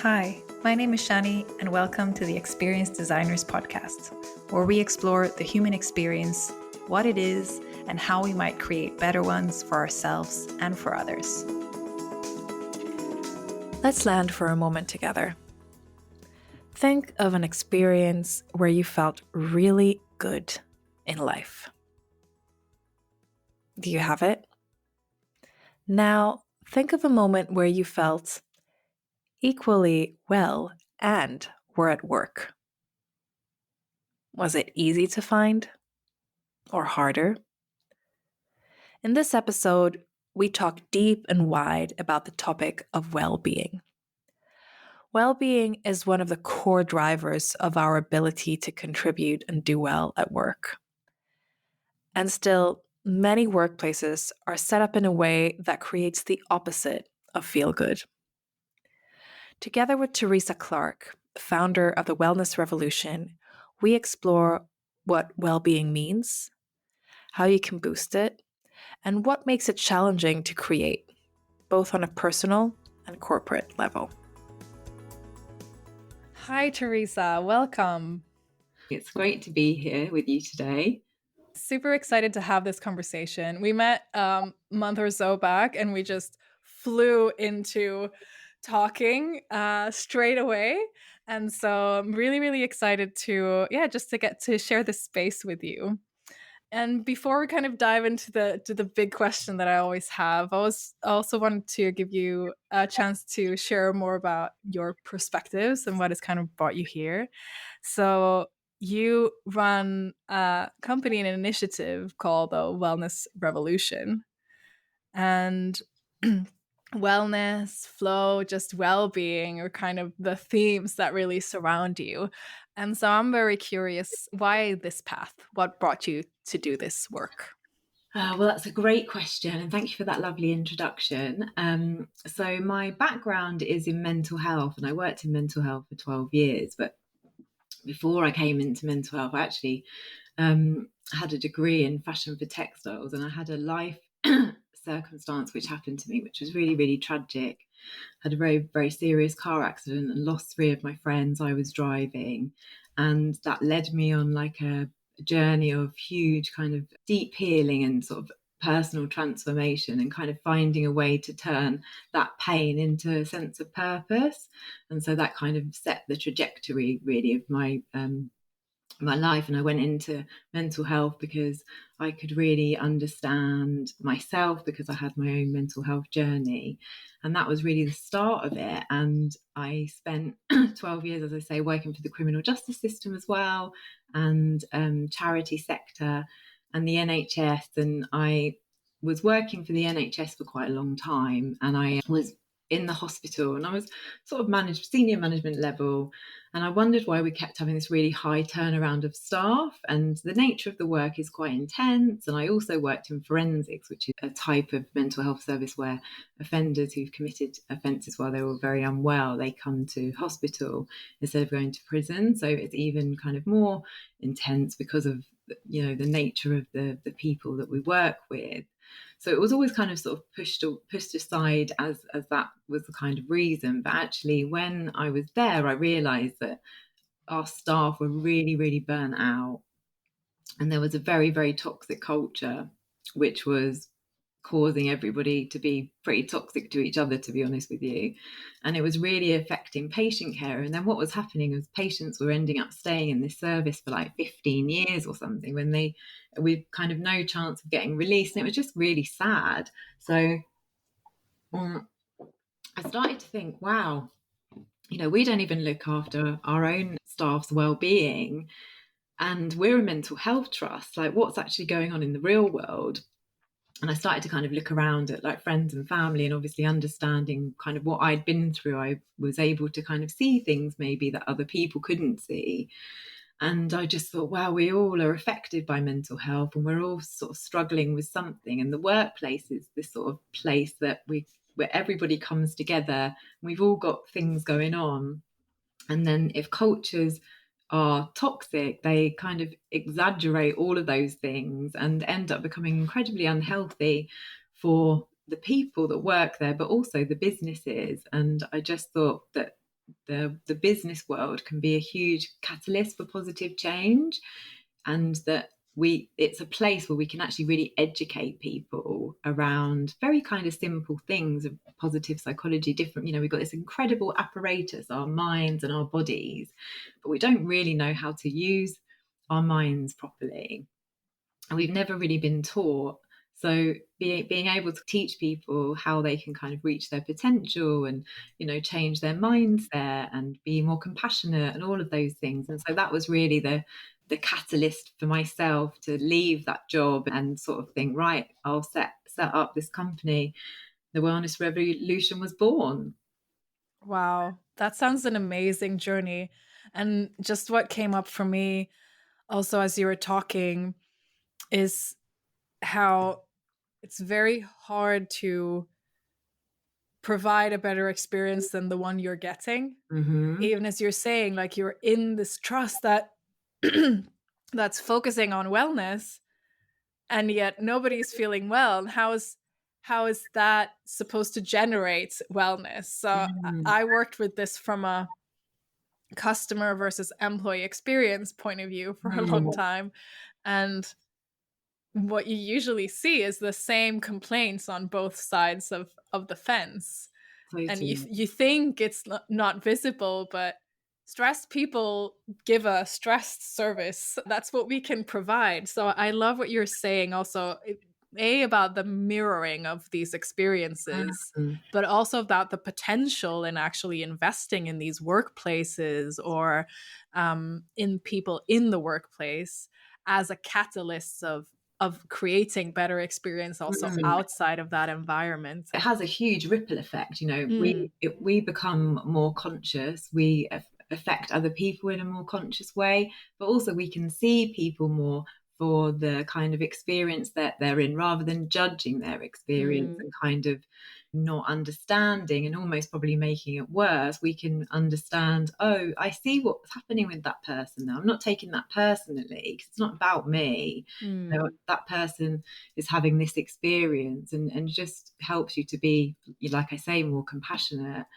Hi, my name is Shani, and welcome to the Experienced Designers podcast, where we explore the human experience, what it is, and how we might create better ones for ourselves and for others. Let's land for a moment together. Think of an experience where you felt really good in life. Do you have it? Now, think of a moment where you felt equally well and were at work. Was it easy to find or harder? In this episode, we talk deep and wide about the topic of well-being. Well-being is one of the core drivers of our ability to contribute and do well at work. And still, many workplaces are set up in a way that creates the opposite of feel good. Together with Teresa Clark, founder of the Wellness Revolution, we explore what well-being means, how you can boost it, and what makes it challenging to create, both on a personal and corporate level. Hi, Teresa. Welcome. It's great to be here with you today. Super excited to have this conversation. We met a month or so back, and we just flew into talking straight away. And so I'm really, really excited to get to share this space with you. And before we kind of dive into the big question that I always have, I also wanted to give you a chance to share more about your perspectives and what has kind of brought you here. So you run a company and an initiative called the Wellness Revolution. And wellness, flow, just well-being are kind of the themes that really surround you. And so I'm very curious, why this path? What brought you to do this work? Well, that's a great question, and thank you for that lovely introduction. So my background is in mental health, and I worked in mental health for 12 years. But before I came into mental health, I actually had a degree in fashion for textiles, and I had a life circumstance which happened to me, which was really, really tragic. I had a very, very serious car accident and lost 3 of my friends. I was driving, and that led me on like a journey of huge kind of deep healing and sort of personal transformation, and kind of finding a way to turn that pain into a sense of purpose. And so that kind of set the trajectory really of my life. And I went into mental health because I could really understand myself, because I had my own mental health journey, and that was really the start of it. And I spent 12 years, as I say, working for the criminal justice system as well, and charity sector and the NHS. And I was working for the NHS for quite a long time, and I was in the hospital, and I was sort of senior management level, and I wondered why we kept having this really high turnaround of staff. And the nature of the work is quite intense. And I also worked in forensics, which is a type of mental health service where offenders who've committed offences while they were very unwell, they come to hospital instead of going to prison. So it's even kind of more intense because of, you know, the nature of the people that we work with. So it was always kind of sort of pushed aside as that was the kind of reason. But actually, when I was there, I realised that our staff were really, really burnt out. And there was a very, very toxic culture, which was causing everybody to be pretty toxic to each other, to be honest with you. And it was really affecting patient care. And then what was happening was patients were ending up staying in this service for like 15 years or something, when we kind of no chance of getting released. And it was just really sad. So I started to think, wow, you know, we don't even look after our own staff's well-being, and we're a mental health trust. Like, what's actually going on in the real world? And I started to kind of look around at like friends and family, and obviously understanding kind of what I'd been through, I was able to kind of see things maybe that other people couldn't see. And I just thought, wow, we all are affected by mental health, and we're all sort of struggling with something. And the workplace is this sort of place where everybody comes together. We've all got things going on. And then if cultures are toxic, they kind of exaggerate all of those things and end up becoming incredibly unhealthy for the people that work there, but also the businesses. And I just thought that the business world can be a huge catalyst for positive change, and that it's a place where we can actually really educate people around very kind of simple things of positive psychology. Different, we've got this incredible apparatus, our minds and our bodies, but we don't really know how to use our minds properly, and we've never really been taught. So being able to teach people how they can kind of reach their potential and, change their mindset and be more compassionate and all of those things. And so that was really the catalyst for myself to leave that job and sort of think, right, I'll set up this company. The Wellness Revolution was born. Wow, that sounds an amazing journey. And just what came up for me also as you were talking is how it's very hard to provide a better experience than the one you're getting. Mm-hmm. Even as you're saying, like you're in this trust that that's focusing on wellness, and yet nobody's feeling well. And how is that supposed to generate wellness? So Mm-hmm. I worked with this from a customer versus employee experience point of view for a long time. And what you usually see is the same complaints on both sides of the fence. And you Totally. you think it's not visible, but stressed people give a stressed service. That's what we can provide. So I love what you're saying also, about the mirroring of these experiences, Mm-hmm. but also about the potential in actually investing in these workplaces or in people in the workplace as a catalyst of creating better experience also outside of that environment. It has a huge ripple effect. Mm, We become more conscious, we affect other people in a more conscious way, but also we can see people more for the kind of experience that they're in, rather than judging their experience mm, and kind of not understanding and almost probably making it worse. We can understand, oh, I see what's happening with that person now. I'm not taking that personally because it's not about me. mm, That person is having this experience, and just helps you to be, like I say, more compassionate.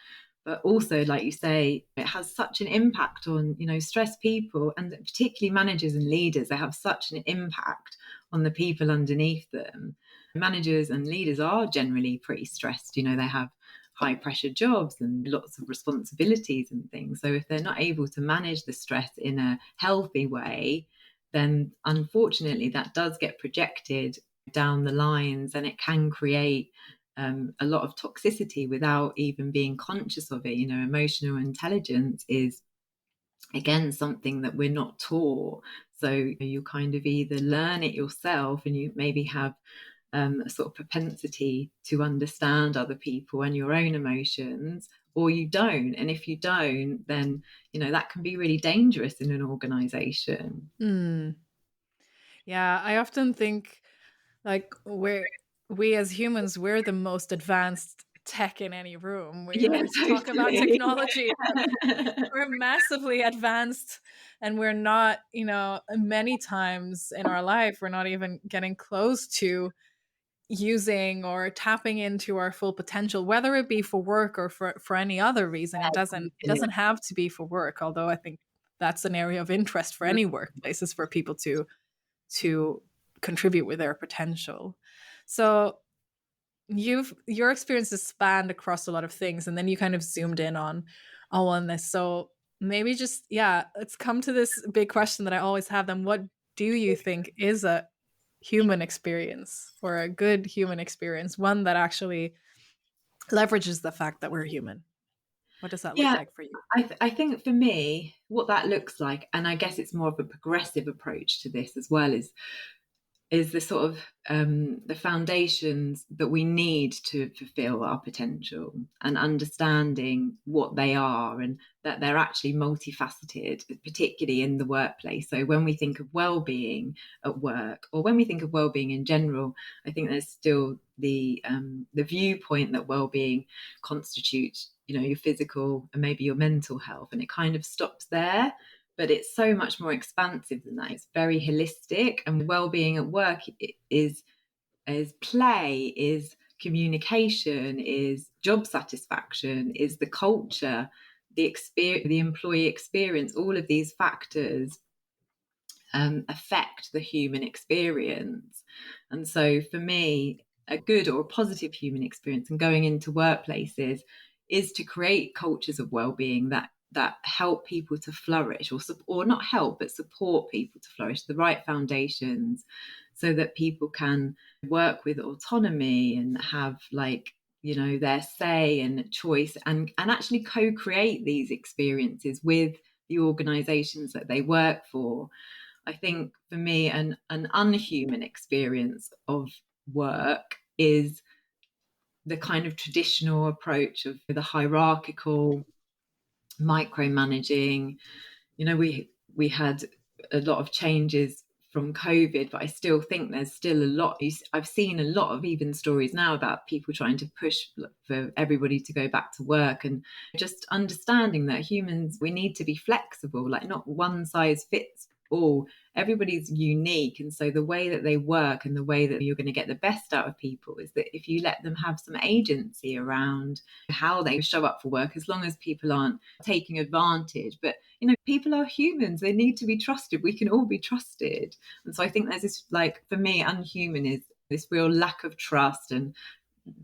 But also, like you say, it has such an impact on, stressed people, and particularly managers and leaders. They have such an impact on the people underneath them. Managers and leaders are generally pretty stressed. They have high pressure jobs and lots of responsibilities and things. So if they're not able to manage the stress in a healthy way, then unfortunately that does get projected down the lines, and it can create a lot of toxicity without even being conscious of it. Emotional intelligence is, again, something that we're not taught. So you kind of either learn it yourself and you maybe have a sort of propensity to understand other people and your own emotions, or you don't. And if you don't, then, that can be really dangerous in an organization. mm. Yeah, I often think like we as humans, we're the most advanced tech in any room. We Yeah, always talk about totally. technology. We're massively advanced, and we're not, many times in our life, we're not even getting close to using or tapping into our full potential, whether it be for work or for any other reason. It doesn't have to be for work, although I think that's an area of interest for any workplace, is for people to contribute with their potential. So your experiences spanned across a lot of things, and then you kind of zoomed in on this. So maybe just, yeah, let's come to this big question that I always have. Then what do you think is a human experience, or a good human experience, one that actually leverages the fact that we're human? What does that look Yeah, like for you? I think for me, what that looks like, and I guess it's more of a progressive approach to this as well, is the sort of the foundations that we need to fulfill our potential, and understanding what they are, and that they're actually multifaceted, particularly in the workplace. So when we think of well-being at work, or when we think of well-being in general, I think there's still the viewpoint that well-being constitutes, your physical and maybe your mental health, and it kind of stops there. But it's so much more expansive than that. It's very holistic, and well-being at work is play, is communication, is job satisfaction, is the culture the employee experience, all of these factors affect the human experience. And so for me, a good or a positive human experience and going into workplaces is to create cultures of well-being that help people to flourish, or not help but support people to flourish, the right foundations, so that people can work with autonomy and have, like, their say and choice, and actually co-create these experiences with the organizations that they work for. I think for me, an unhuman experience of work is the kind of traditional approach of the hierarchical micromanaging. We had a lot of changes from COVID, but I still think there's still a lot. I've seen a lot of even stories now about people trying to push for everybody to go back to work, and just understanding that humans, we need to be flexible, like not one size fits all. Everybody's unique, and so the way that they work and the way that you're going to get the best out of people is that if you let them have some agency around how they show up for work, as long as people aren't taking advantage. But people are humans, they need to be trusted, we can all be trusted. And so I think there's this, like, for me, unhuman is this real lack of trust, and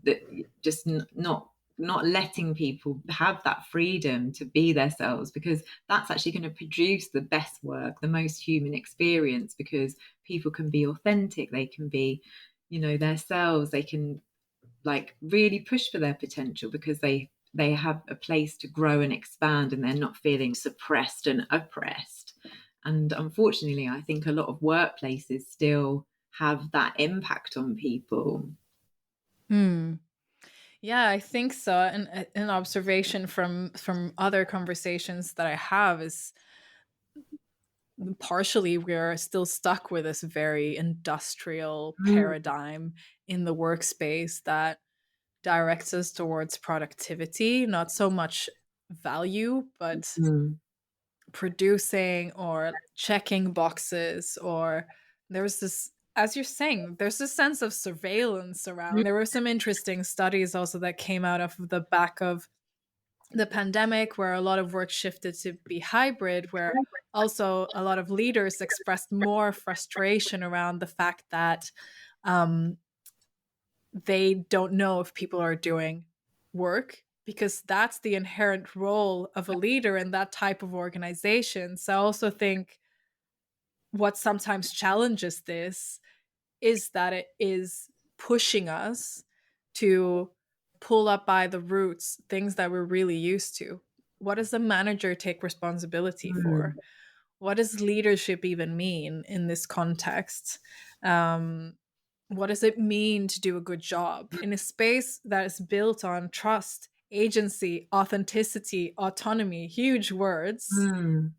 that just not letting people have that freedom to be themselves, because that's actually going to produce the best work, the most human experience, because people can be authentic, they can be themselves, they can, like, really push for their potential, because they have a place to grow and expand, and they're not feeling suppressed and oppressed. And unfortunately, I think a lot of workplaces still have that impact on people. Hmm. Yeah, I think so. And an observation from other conversations that I have is partially we're still stuck with this very industrial Mm, paradigm in the workspace that directs us towards productivity, not so much value, but mm, producing or checking boxes. Or there's this, as you're saying, there's this sense of surveillance around. There were some interesting studies also that came out of the back of the pandemic, where a lot of work shifted to be hybrid, where also a lot of leaders expressed more frustration around the fact that um, they don't know if people are doing work, because that's the inherent role of a leader in that type of organization. So I also think what sometimes challenges this is that it is pushing us to pull up by the roots things that we're really used to. What does a manager take responsibility for? mm, What does leadership even mean in this context? Um, what does it mean to do a good job in a space that is built on trust, agency, authenticity, autonomy? Huge words. mm.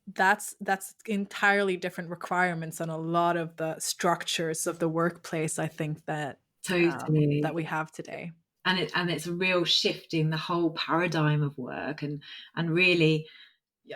That's entirely different requirements on a lot of the structures of the workplace, I think, that Totally. we have today. And it's a real shift in the whole paradigm of work, and really,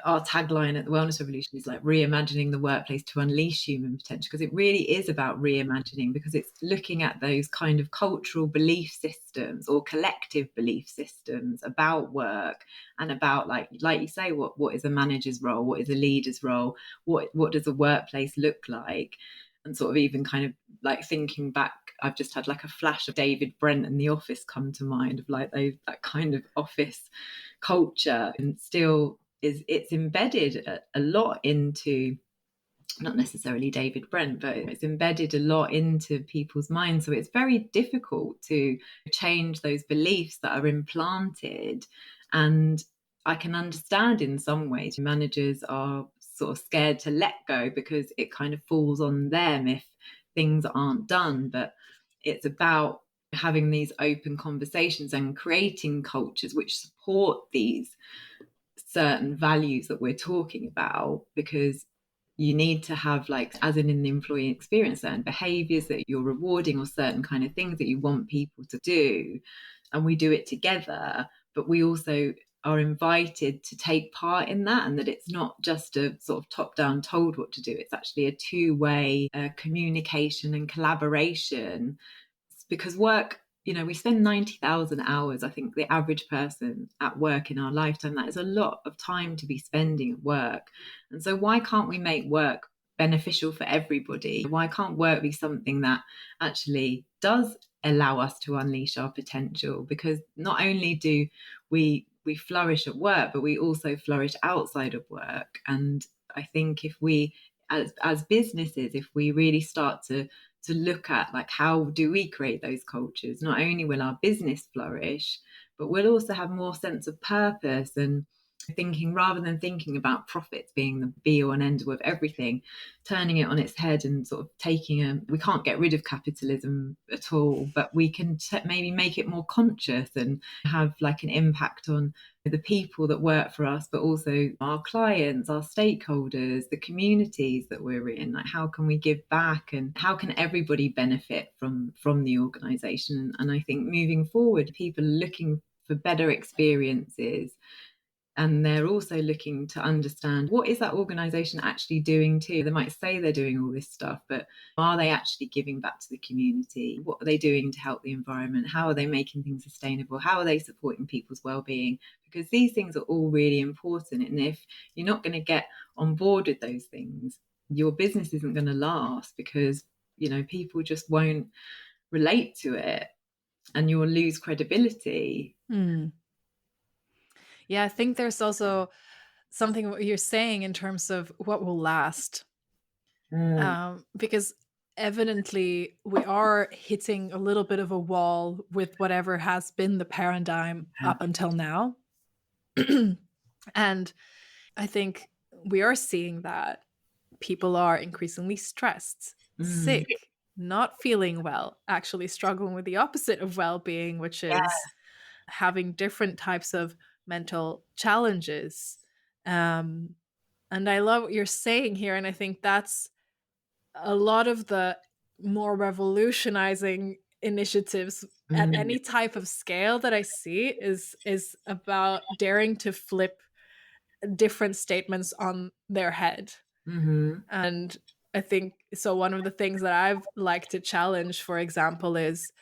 our tagline at the Wellness Revolution is like reimagining the workplace to unleash human potential, because it really is about reimagining, because it's looking at those kind of cultural belief systems or collective belief systems about work, and about, like you say, what is a manager's role, what is a leader's role, what does a workplace look like. And sort of even kind of like thinking back, I've just had like a flash of David Brent and The Office come to mind, of like that kind of office culture, and still it's embedded a lot into, not necessarily David Brent, but it's embedded a lot into people's minds. So it's very difficult to change those beliefs that are implanted. And I can understand in some ways managers are sort of scared to let go, because it kind of falls on them if things aren't done. But it's about having these open conversations and creating cultures which support these certain values that we're talking about, because you need to have, like, as in the employee experience, certain behaviors that you're rewarding, or certain kind of things that you want people to do, and we do it together. But we also are invited to take part in that, and that it's not just a sort of top down told what to do, it's actually a two-way communication and collaboration. Because work, we spend 90,000 hours, I think, the average person at work in our lifetime. That is a lot of time to be spending at work. And so, why can't we make work beneficial for everybody? Why can't work be something that actually does allow us to unleash our potential? Because not only do we flourish at work, but we also flourish outside of work. And I think if we, as businesses, if we really start to look at, like, how do we create those cultures, not only will our business flourish, but we'll also have more sense of purpose, and thinking, rather than thinking about profits being the be all and end all of everything, turning it on its head and sort of we can't get rid of capitalism at all, but we can maybe make it more conscious and have like an impact on the people that work for us, but also our clients, our stakeholders, the communities that we're in. Like, how can we give back, and how can everybody benefit from the organization? And I think moving forward, people are looking for better experiences, and they're also looking to understand, what is that organization actually doing too? They might say they're doing all this stuff, but are they actually giving back to the community? What are they doing to help the environment? How are they making things sustainable? How are they supporting people's well-being? Because these things are all really important, and if you're not going to get on board with those things, your business isn't going to last, because people just won't relate to it, and you'll lose credibility. Hmm. Yeah, I think there's also something what you're saying in terms of what will last. Mm. Because evidently we are hitting a little bit of a wall with whatever has been the paradigm up until now. And I think we are seeing that people are increasingly stressed, Mm. sick, not feeling well, actually struggling with the opposite of well being, which Yeah. is having different types of mental challenges. Um, and I love what you're saying here. And I think that's a lot of the more revolutionizing initiatives at Mm. any type of scale that I see is about daring to flip different statements on their head. Mm-hmm. And I think so. One of the things that I've liked to challenge, for example, is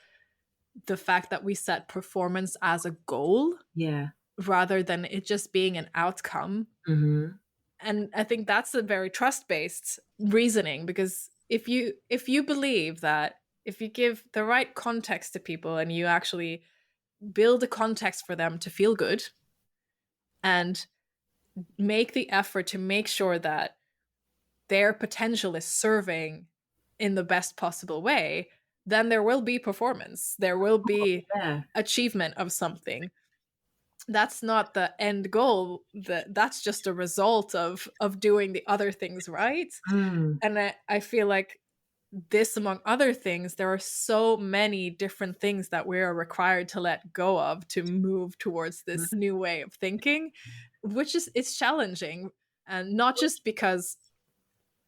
the fact that we set performance as a goal Yeah. rather than it just being an outcome. Mm-hmm. And I think that's a very trust-based reasoning, because if you believe that if you give the right context to people and you actually build a context for them to feel good and make the effort to make sure that their potential is serving in the best possible way, then there will be performance. There will be Yeah. achievement of something. That's not the end goal. That's just a result of doing the other things right. Mm. And I feel like this, among other things, there are so many different things that we are required to let go of to move towards this new way of thinking, which is it's challenging. And not just because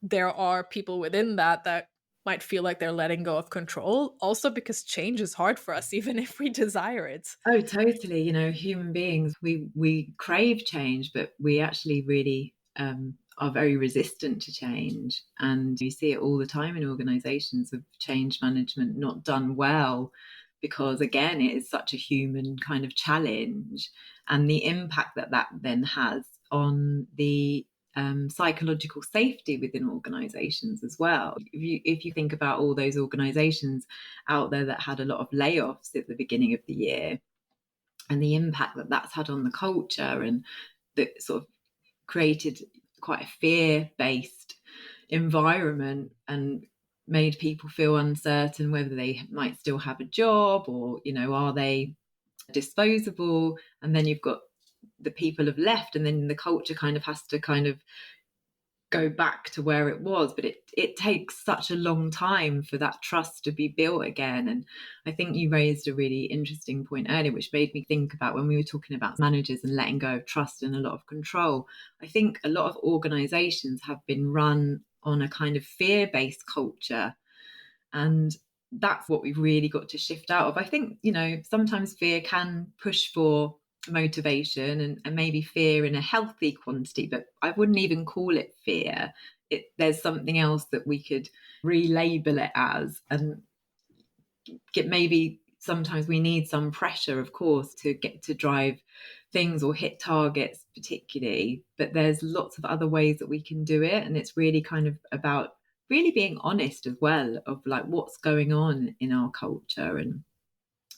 there are people within that might feel like they're letting go of control, also because change is hard for us, even if we desire it. Oh, totally. Human beings, we crave change, but we actually really are very resistant to change. And you see it all the time in organizations of change management not done well, because again, it is such a human kind of challenge, and the impact that that then has on the psychological safety within organizations as well. If you think about all those organizations out there that had a lot of layoffs at the beginning of the year, and the impact that that's had on the culture, and that sort of created quite a fear-based environment, and made people feel uncertain whether they might still have a job, or are they disposable. And then you've got the people have left, and then the culture kind of has to kind of go back to where it was. But it takes such a long time for that trust to be built again. And I think you raised a really interesting point earlier, which made me think about when we were talking about managers and letting go of trust and a lot of control. I think a lot of organizations have been run on a kind of fear-based culture, and that's what we've really got to shift out of. I think, sometimes fear can push for motivation, and maybe fear in a healthy quantity, but I wouldn't even call it fear. There's something else that we could relabel it as, and get maybe Sometimes we need some pressure, of course, to get to drive things or hit targets, particularly. But there's lots of other ways that we can do it. And it's really kind of about really being honest as well of like what's going on in our culture and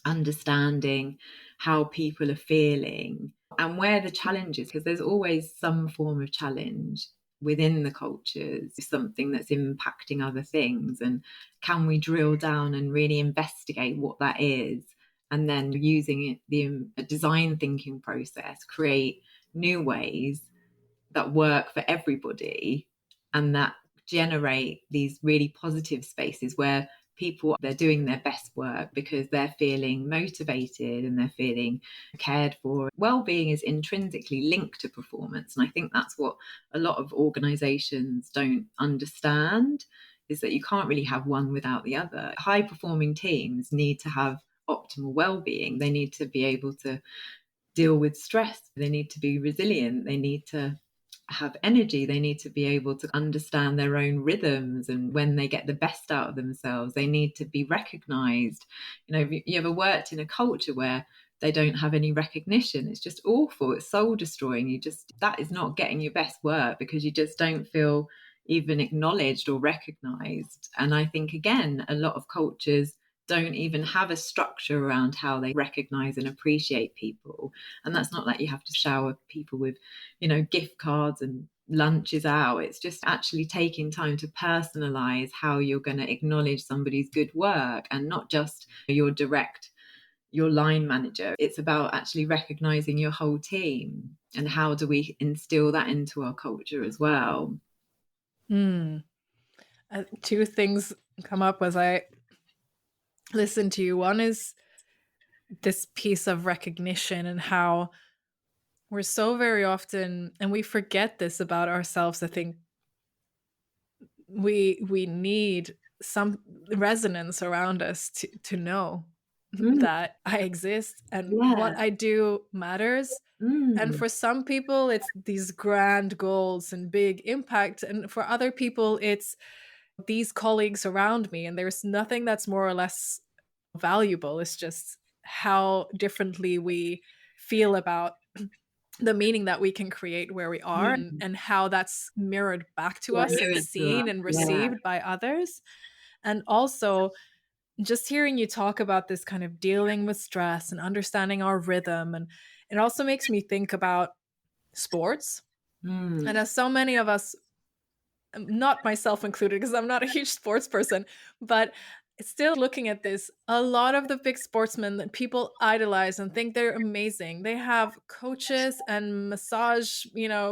understanding how people are feeling and where the challenge is, because there's always some form of challenge within the cultures, something that's impacting other things. And can we drill down and really investigate what that is? And then using it, the design thinking process, create new ways that work for everybody and that generate these really positive spaces where people they're doing their best work because they're feeling motivated and they're feeling cared for. Well-being is intrinsically linked to performance, and I think that's what a lot of organizations don't understand, is that you can't really have one without the other. High performing teams need to have optimal well-being. They need to be able to deal with stress, they need to be resilient, they need to have energy, they need to be able to understand their own rhythms, and when they get the best out of themselves they need to be recognized. If you ever worked in a culture where they don't have any recognition, it's just awful, it's soul destroying. That is not getting your best work, because you just don't feel even acknowledged or recognized. And I think again a lot of cultures don't even have a structure around how they recognize and appreciate people. And that's not like you have to shower people with, gift cards and lunches out. It's just actually taking time to personalize how you're going to acknowledge somebody's good work, and not just your line manager. It's about actually recognizing your whole team, and how do we instill that into our culture as well. Two things come up as I listen to you. One is this piece of recognition and how we're so very often, and we forget this about ourselves. I think we need some resonance around us to know Mm, that I exist and yeah. what I do matters. And Mm, for some people, it's these grand goals and big impact. And for other people, it's these colleagues around me. And there's nothing that's more or less valuable. It's just how differently we feel about the meaning that we can create where we are, mm. and how that's mirrored back to Yeah, us and mirrored to seen us. and Yeah. received by others. And also, just hearing you talk about this kind of dealing with stress and understanding our rhythm, and it also makes me think about sports. Mm, And as so many of us, not myself included, because I'm not a huge sports person, but still looking at this, a lot of the big sportsmen that people idolize and think they're amazing, they have coaches and massage,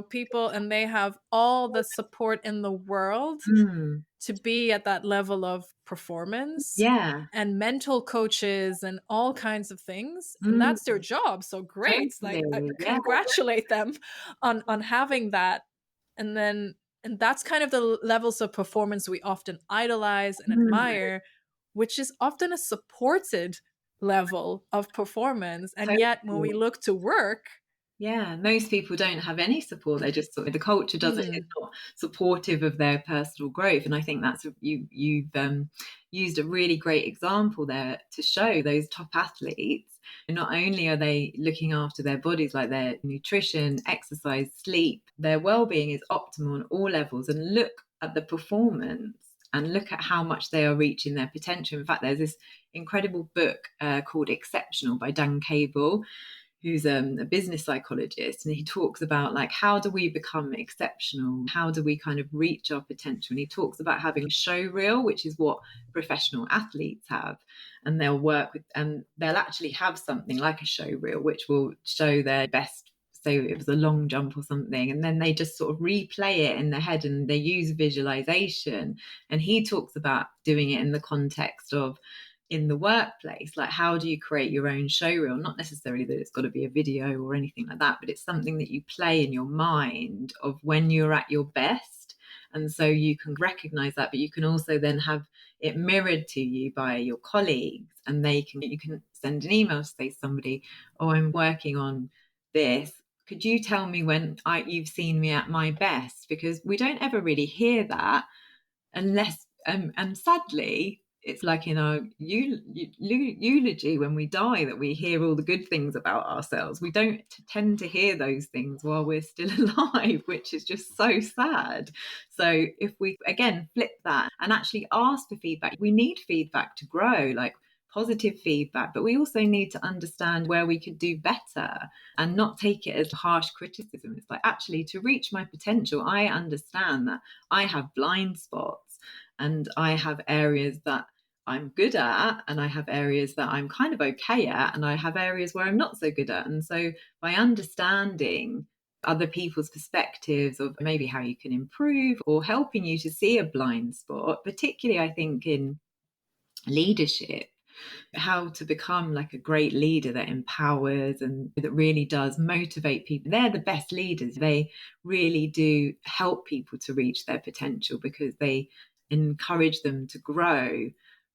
people, and they have all the support in the world mm. to be at that level of performance, Yeah. and mental coaches and all kinds of things, and Mm, that's their job. So great, like, totally. Yeah. congratulate them on having that. And that's kind of the levels of performance we often idolize and Mm, admire, which is often a supported level of performance. And yet when we totally. look to work, Yeah, most people don't have any support. They just sort of, the culture doesn't is mm, not supportive of their personal growth, and I think that's you've used a really great example there to show those top athletes. Not only are they looking after their bodies, like their nutrition, exercise, sleep, their well-being is optimal on all levels, and look at the performance and look at how much they are reaching their potential. In fact, there's this incredible book called Exceptional by Dan Cable, who's a business psychologist, and he talks about like how do we become exceptional, how do we kind of reach our potential. And he talks about having a show reel, which is what professional athletes have, and they'll work with, and they'll actually have something like a show reel which will show their best, say it was a long jump or something, and then they just sort of replay it in their head, and they use visualization. And he talks about doing it in the context of in the workplace, like how do you create your own show reel? Not necessarily that it's got to be a video or anything like that, but it's something that you play in your mind of when you're at your best. And so you can recognize that, but you can also then have it mirrored to you by your colleagues, and you can send an email to say to somebody, oh, I'm working on this, could you tell me when you've seen me at my best? Because we don't ever really hear that unless and sadly It's like in our eulogy when we die that we hear all the good things about ourselves. We don't tend to hear those things while we're still alive, which is just so sad. So if we again flip that and actually ask for feedback, we need feedback to grow, like positive feedback, but we also need to understand where we could do better and not take it as harsh criticism. It's like, actually, to reach my potential, I understand that I have blind spots and I have areas that I'm good at, and I have areas that I'm kind of okay at, and I have areas where I'm not so good at. And so by understanding other people's perspectives of maybe how you can improve or helping you to see a blind spot, particularly I think in leadership, how to become like a great leader that empowers and that really does motivate people. They're the best leaders. They really do help people to reach their potential because they encourage them to grow.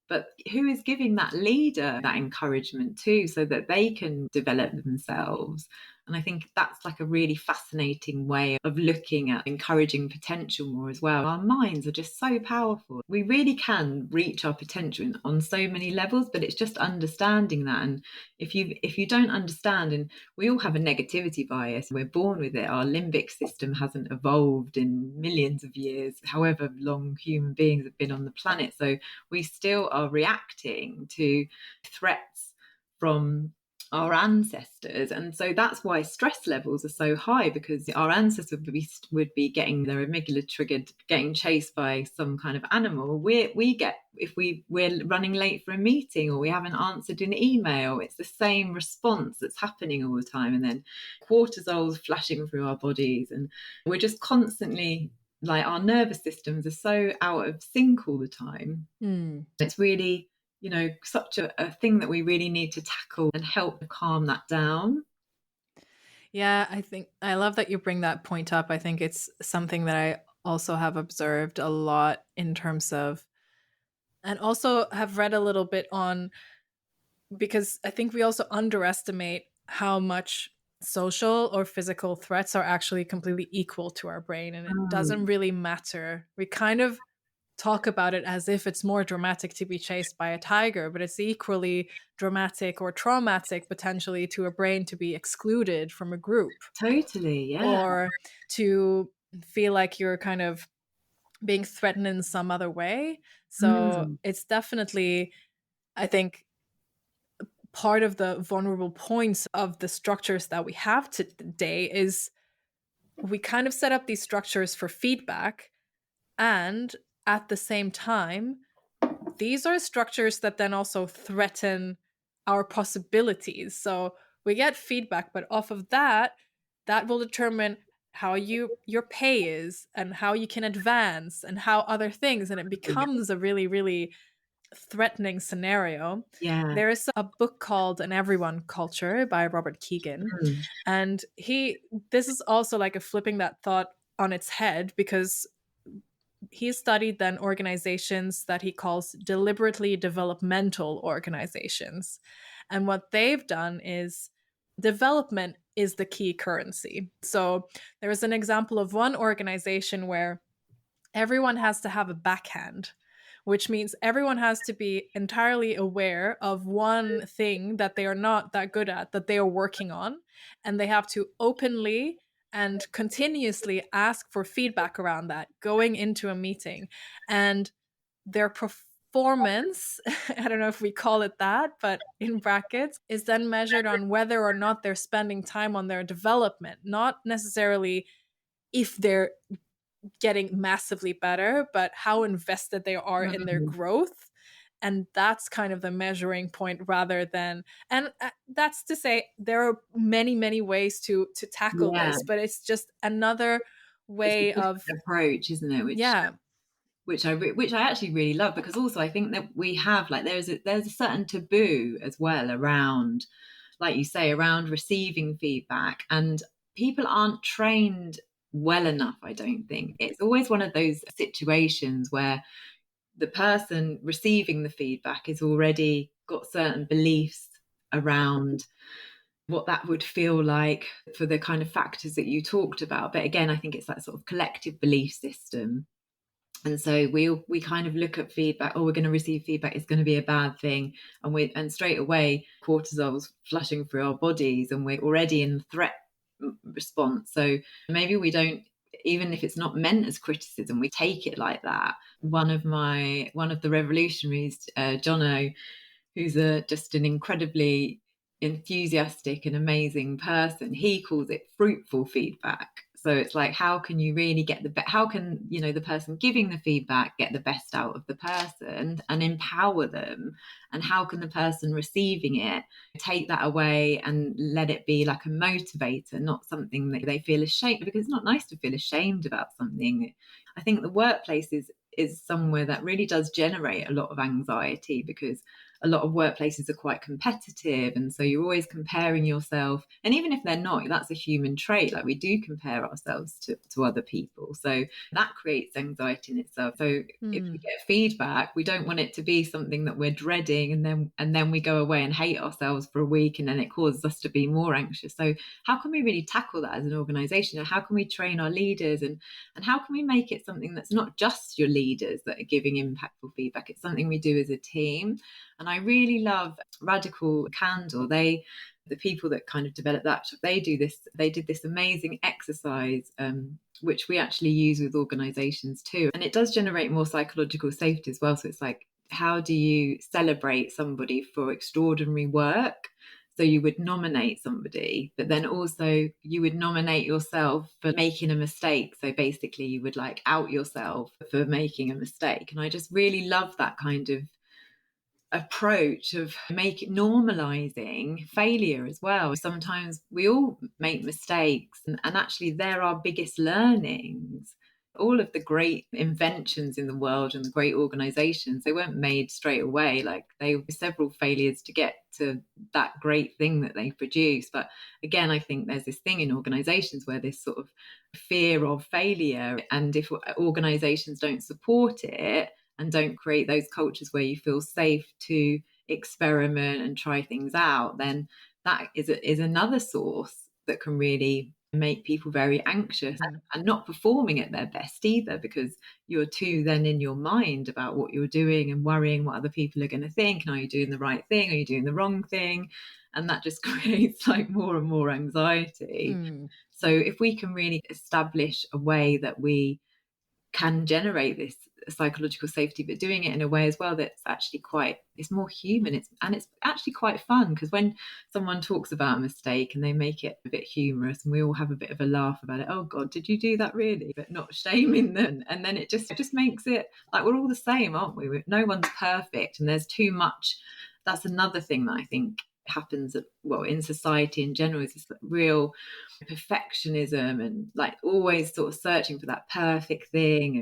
But who is giving that leader that encouragement too, so that they can develop themselves? And I think that's like a really fascinating way of looking at encouraging potential more as well. Our minds are just so powerful. We really can reach our potential on so many levels, but it's just understanding that. And if you don't understand, and we all have a negativity bias, we're born with it. Our limbic system hasn't evolved in millions of years, however long human beings have been on the planet. So we still are reacting to threats from our ancestors, and so that's why stress levels are so high, because our ancestors would be getting their amygdala triggered, getting chased by some kind of animal. We get, if we're running late for a meeting or we haven't answered an email, it's the same response that's happening all the time, and then cortisol's flashing through our bodies, and we're just constantly, like, our nervous systems are so out of sync all the time. Mm. It's really, such a thing that we really need to tackle and help calm that down. Yeah, I think I love that you bring that point up. I think it's something that I also have observed a lot in terms of, and also have read a little bit on, because I think we also underestimate how much social or physical threats are actually completely equal to our brain, and it doesn't Mm, really matter. We kind of talk about it as if it's more dramatic to be chased by a tiger, but it's equally dramatic or traumatic potentially to a brain to be excluded from a group, totally, yeah. or to feel like you're kind of being threatened in some other way. So Mm, it's definitely, I think, part of the vulnerable points of the structures that we have today is we kind of set up these structures for feedback, and at the same time these are structures that then also threaten our possibilities. So we get feedback, but off of that, that will determine how your pay is and how you can advance and how other things, and it becomes a really, really threatening scenario. yeah. There is a book called An Everyone Culture by Robert Keegan, Mm, and this is also like a flipping that thought on its head, because he studied then organizations that he calls deliberately developmental organizations. And what they've done is development is the key currency. So there is an example of one organization where everyone has to have a backhand, which means everyone has to be entirely aware of one thing that they are not that good at, that they are working on. And they have to openly and continuously ask for feedback around that going into a meeting. And their performance, I don't know if we call it that, but in brackets, is then measured on whether or not they're spending time on their development, not necessarily if they're getting massively better, but how invested they are in their mm, growth. And that's kind of the measuring point rather than, and that's to say there are many, many ways to tackle yeah. this, but it's just another It's a way different of, approach, isn't it? yeah. Which I actually really love, because also I think that we have, like, there's a certain taboo as well around, like you say, around receiving feedback, and people aren't trained well enough. I don't think it's always one of those situations where the person receiving the feedback has already got certain beliefs around what that would feel like for the kind of factors that you talked about. But again, I think it's that sort of collective belief system. And so we kind of look at feedback. Oh, we're going to receive feedback. It's going to be a bad thing, and straight away cortisol's flushing through our bodies, and we're already in threat response. So maybe we don't, even if it's not meant as criticism, we take it like that. One of the revolutionaries, Jono, who's just an incredibly enthusiastic and amazing person, he calls it fruitful feedback. So it's like, how can you really get how can, the person giving the feedback get the best out of the person and empower them? And how can the person receiving it take that away and let it be like a motivator, not something that they feel ashamed, because it's not nice to feel ashamed about something. I think the workplace is somewhere that really does generate a lot of anxiety, because a lot of workplaces are quite competitive, and so you're always comparing yourself, and even if they're not, that's a human trait. Like, we do compare ourselves to other people, so that creates anxiety in itself. So if we Mm. get feedback, we don't want it to be something that we're dreading, and then we go away and hate ourselves for a week, and then it causes us to be more anxious. So how can we really tackle that as an organization, and how can we train our leaders, and how can we make it something that's not just your leaders that are giving impactful feedback? It's something we do as a team. And I really love Radical Candle. The people that kind of developed that, they did this amazing exercise, which we actually use with organizations too. And it does generate more psychological safety as well. So it's like, how do you celebrate somebody for extraordinary work? So you would nominate somebody, but then also you would nominate yourself for making a mistake. So basically you would like out yourself for making a mistake. And I just really love that kind of approach of normalizing failure as well. Sometimes we all make mistakes, and actually they're our biggest learnings. All of the great inventions in the world and the great organizations, they weren't made straight away. Like, they were several failures to get to that great thing that they produced. But again, I think there's this thing in organizations where this sort of fear of failure, and if organizations don't support it and don't create those cultures where you feel safe to experiment and try things out, then that is another source that can really make people very anxious, and not performing at their best either, because you're too then in your mind about what you're doing and worrying what other people are going to think, and are you doing the right thing, are you doing the wrong thing? And that just creates like more and more anxiety. Mm. So if we can really establish a way that we can generate this psychological safety, but doing it in a way as well that's actually it's more human, it's actually quite fun, because when someone talks about a mistake and they make it a bit humorous and we all have a bit of a laugh about it, oh god, did you do that really, but not shaming them, and then it just makes it like we're all the same, aren't we? No one's perfect, and there's too much. That's another thing that I think happens in society in general, is this real perfectionism, and like always sort of searching for that perfect thing,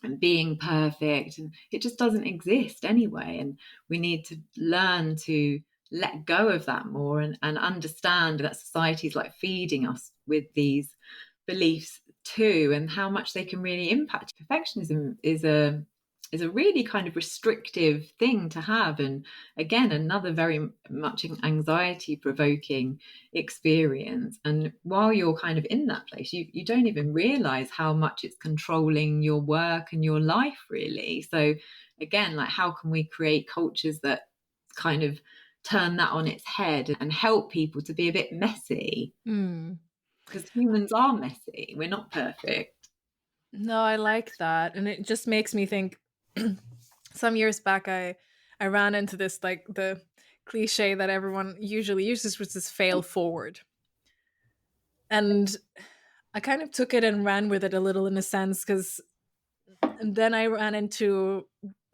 and being perfect, and it just doesn't exist anyway. And we need to learn to let go of that more, and understand that society is like feeding us with these beliefs too, and how much they can really impact. Perfectionism is a really kind of restrictive thing to have, and again, another very much anxiety provoking experience. And while you're kind of in that place, you don't even realize how much it's controlling your work and your life, really. So again, like, how can we create cultures that kind of turn that on its head and help people to be a bit messy, Mm. because humans are messy, we're not perfect. No, I like that. And it just makes me think some years back I ran into this, like, the cliche that everyone usually uses, which is fail forward. And I kind of took it and ran with it a little, in a sense, because then I ran into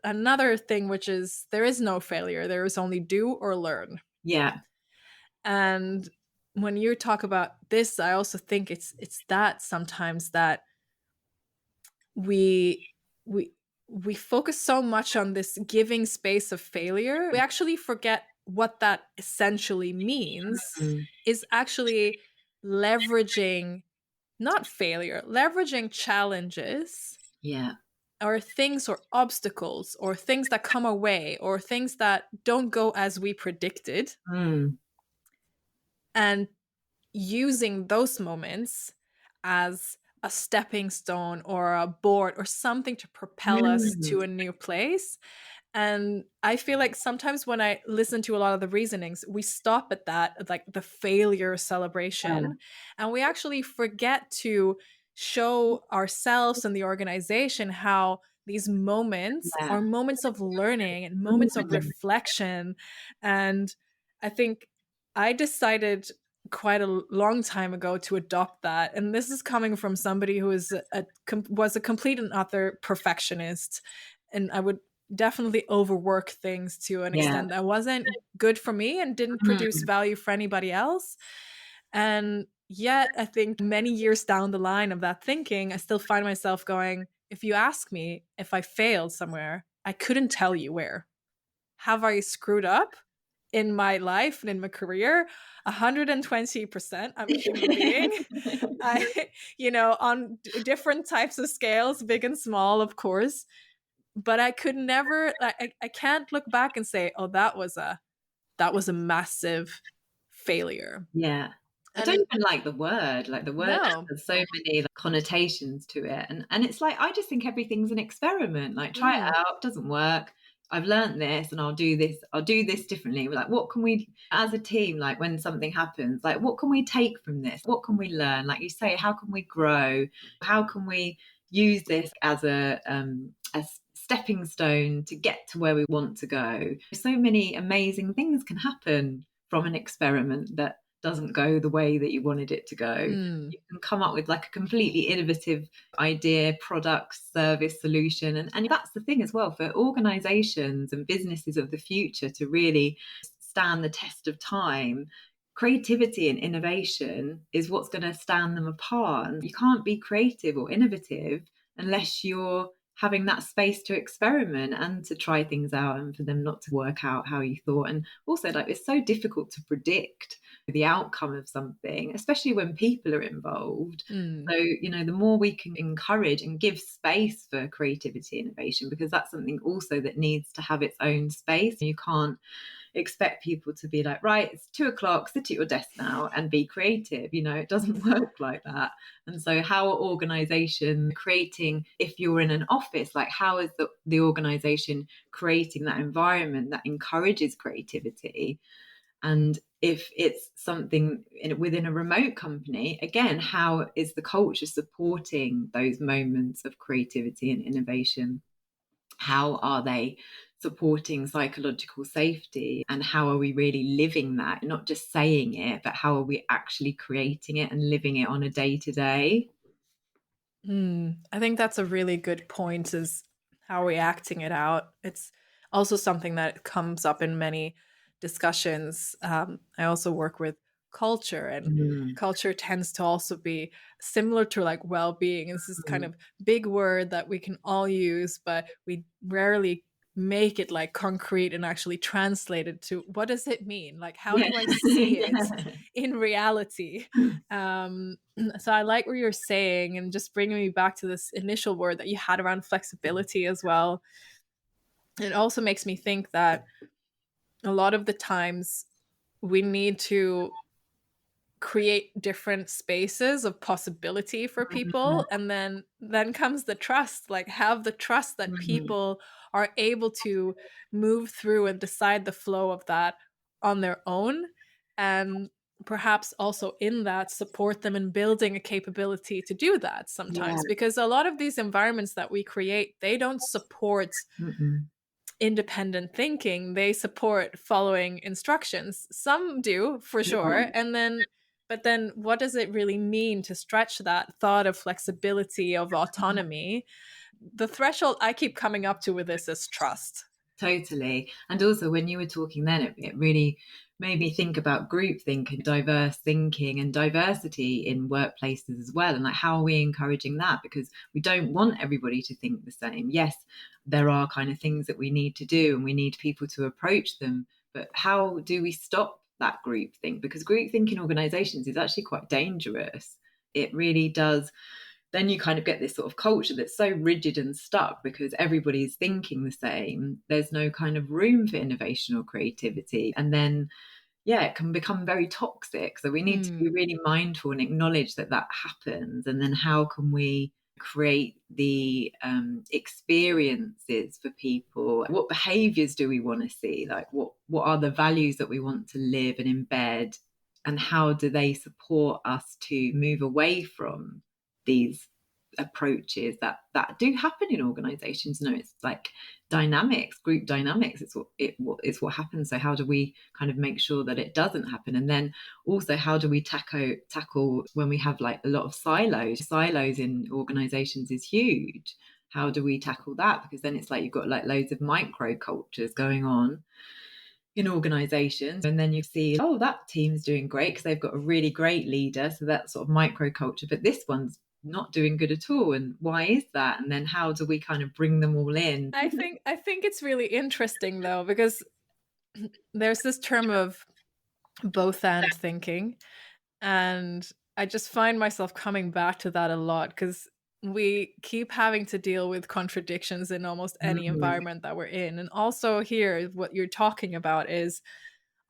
another thing, which is there is no failure. There is only do or learn. Yeah. And when you talk about this, I also think it's that sometimes that we we we focus so much on this giving space of failure, we actually forget what that essentially means Mm, is actually leveraging, not failure, leveraging challenges yeah. or things or obstacles or things that come away or things that don't go as we predicted, Mm, and using those moments as a stepping stone or a board or something to propel us Mm. to a new place. And I feel like sometimes when I listen to a lot of the reasonings, we stop at that, like the failure Yeah. celebration, and we actually forget to show ourselves and the organization how these moments Yeah. are moments of learning and moments of Mm. reflection. And I think I decided quite a long time ago to adopt that. And this is coming from somebody who is was a complete and utter perfectionist. And I would definitely overwork things to an Yeah. extent that wasn't good for me and didn't produce Mm. value for anybody else. And yet, I think many years down the line of that thinking, I still find myself going, if you ask me if I failed somewhere, I couldn't tell you where. Have I screwed up in my life and in my career? 120%. I'm a human being. I, on different types of scales, big and small, of course, but I could never, I can't look back and say, oh, that was a massive failure. Yeah. I don't And even like the word. Like the word no. has so many connotations to it. And it's like I just think everything's an experiment. Like try it Mm, out, doesn't work. I've learned this and I'll do this differently. We're like, what can we as a team, like when something happens, like what can we take from this? What can we learn? Like you say, how can we grow? How can we use this as a stepping stone to get to where we want to go? So many amazing things can happen from an experiment that doesn't go the way that you wanted it to go. mm, You can come up with like a completely innovative idea, product, service, solution. And that's the thing as well for organizations and businesses of the future to really stand the test of time. Creativity and innovation is what's going to stand them apart. You can't be creative or innovative unless you're having that space to experiment and to try things out and for them not to work out how you thought. And also, like, it's so difficult to predict the outcome of something, especially when people are involved. mm, So, the more we can encourage and give space for creativity and innovation, because that's something also that needs to have its own space. You can't expect people to be like, right, it's 2 o'clock, sit at your desk now and be creative. It doesn't work like that. And so, how are organization creating, if you're in an office, like how is the organization creating that environment that encourages creativity? And if it's something within a remote company, again, how is the culture supporting those moments of creativity and innovation? How are they supporting psychological safety? And how are we really living that? Not just saying it, but how are we actually creating it and living it on a day to day? I think that's a really good point, is how are we acting it out. It's also something that comes up in many discussions. I also work with culture, and Mm, culture tends to also be similar to like well-being. It's this kind mm. of big word that we can all use, but we rarely make it like concrete and actually translate it to what does it mean? Like, how Yeah. do I see it Yeah. in reality? So I like what you're saying, and just bringing me back to this initial word that you had around flexibility as well. It also makes me think that a lot of the times we need to create different spaces of possibility for people, and then comes the trust, like have the trust that Mm, people are able to move through and decide the flow of that on their own, and perhaps also in that support them in building a capability to do that yeah. sometimes, because a lot of these environments that we create, they don't support Mm-mm. independent thinking. They support following instructions. Some do, for sure. Yeah. But then what does it really mean to stretch that thought of flexibility, of autonomy? The threshold I keep coming up to with this is trust. Totally. And also, when you were talking then, it really made me think about group thinking, diverse thinking, and diversity in workplaces as well. And like, how are we encouraging that? Because we don't want everybody to think the same. Yes, there are kind of things that we need to do and we need people to approach them. But how do we stop that group think? Because group think in organizations is actually quite dangerous. It really does, then you kind of get this sort of culture that's so rigid and stuck because everybody's thinking the same. There's no kind of room for innovation or creativity. And then, yeah, it can become very toxic. So we need to be Mm. really mindful and acknowledge that that happens. And then how can we create the experiences for people? What behaviors do we want to see? Like what are the values that we want to live and embed? And how do they support us to move away from these approaches that do happen in organizations? You know, it's like dynamics, group dynamics. It's what happens. So how do we kind of make sure that it doesn't happen? And then also, how do we tackle when we have like a lot of silos in organizations is huge. How do we tackle that? Because then it's like you've got like loads of micro cultures going on in organizations, and then you see, oh, that team's doing great because they've got a really great leader, so that's sort of micro culture, but this one's not doing good at all, and why is that? And then how do we kind of bring them all in? I think it's really interesting though, because there's this term of both and thinking. And I just find myself coming back to that a lot because we keep having to deal with contradictions in almost any Mm, environment that we're in. And also, here, what you're talking about is,